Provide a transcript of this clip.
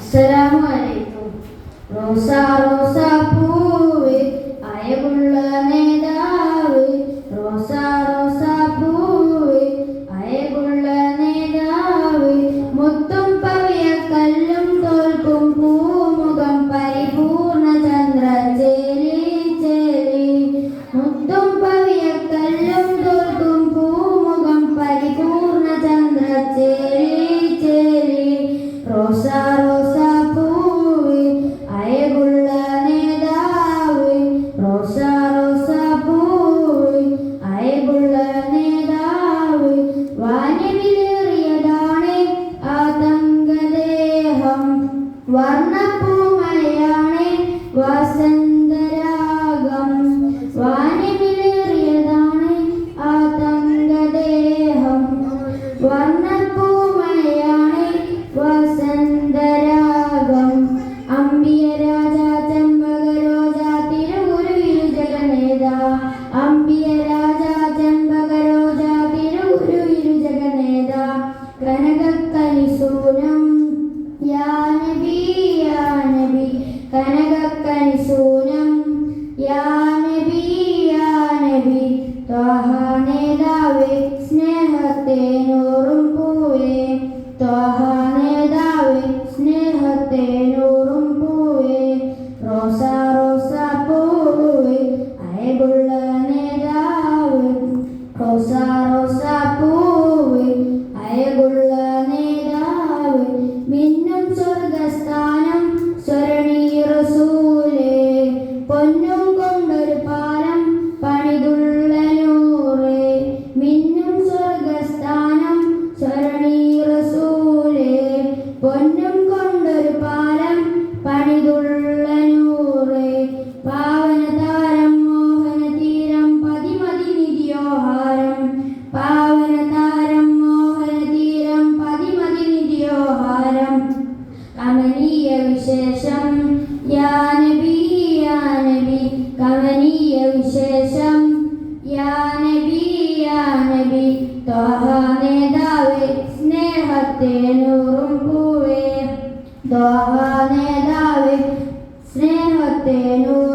അസ്സലാമു അലൈക്കും. റോസാ റോസാ പൂവ് അയവുള്ള നേതാവ്, റോസാ റോസാ പൂവ് അയവുള്ള നേതാവ്, മുത്തും പവിഴക്കല്ലും തോൽക്കും പൂമുഖം പരിപൂർണ ചന്ദ്രചേരി ചേരി, മുത്തും പവിഴക്കല്ലും തോൽക്കും പൂമുഖം പരിപൂർണ ചന്ദ്രചേരി ചേരി, റോസാ റോസാ പൂവ് അയവുള്ള നേതാവ്, റോസാ റോസാ പൂവ് അയവുള്ള നേതാവ്, വാനവിലേറിയതാണ് ആ തങ്കദേഹം, വർണ്ണപ്പൂമഴയാണ് വസന്തരാഗം, വാനവിലേറിയതാണ് ആ തങ്കദേഹം, വർണ്ണപ്പൂമഴയാണ് വസന്തരാഗം, അംബിയ രാജ ചെമ്പകരോജ തിരുഗുരുവിരു ജഗന്നേത, അംബിയ രാജ ചെമ്പകരോജ തിരുഗുരുവിരു ജഗന്നേത, കനകക്കനിസൂനം യാ നബി യാ നബി, കനകക്കനിസൂനം യാ നബി യാ നബി, ത്വാഹ നേതാവേ സ്നേഹത്തെ നൂറും പൂവേ, ത്വാഹ നേതാവേ സ്നേഹത്തെ നൂറും പൂവേ, റോസാ റോസാ പൂവേ അയവുള്ള നേതാവ്, റോസാ റോസാ പൂവേ അയവുള്ള നേതാവ്, മിന്നും സ്വർഗസ്ഥാനം സ്വരണീ റസൂലേ, പൊന്നും കൊണ്ടൊരു പാലം പണിതുള്ള നൂറേ, മിന്നും സ്വർഗസ്ഥാനം സ്വരണീ റസൂലേ, പൊന്നും കൊണ്ടൊരു പാലം പണിതുള്ള നൂറേ, പാവനതാരം മോഹനതീരം പതിമതിനിധിയോഹാരം, പാവനതാരം മോഹനതീരം പതിമതിനിധിയോഹാരം, കമനീയ വിശേഷം യാ നബി യാ നബി, കമനീയ വിശേഷം യാ നബി യാ നബി, ത്വാഹ നേതാവേ സ്നേഹത്തെ നൂറും പൂവേ, ത്വാഹ നേതാവേ സ്നേഹത്തെ നൂറും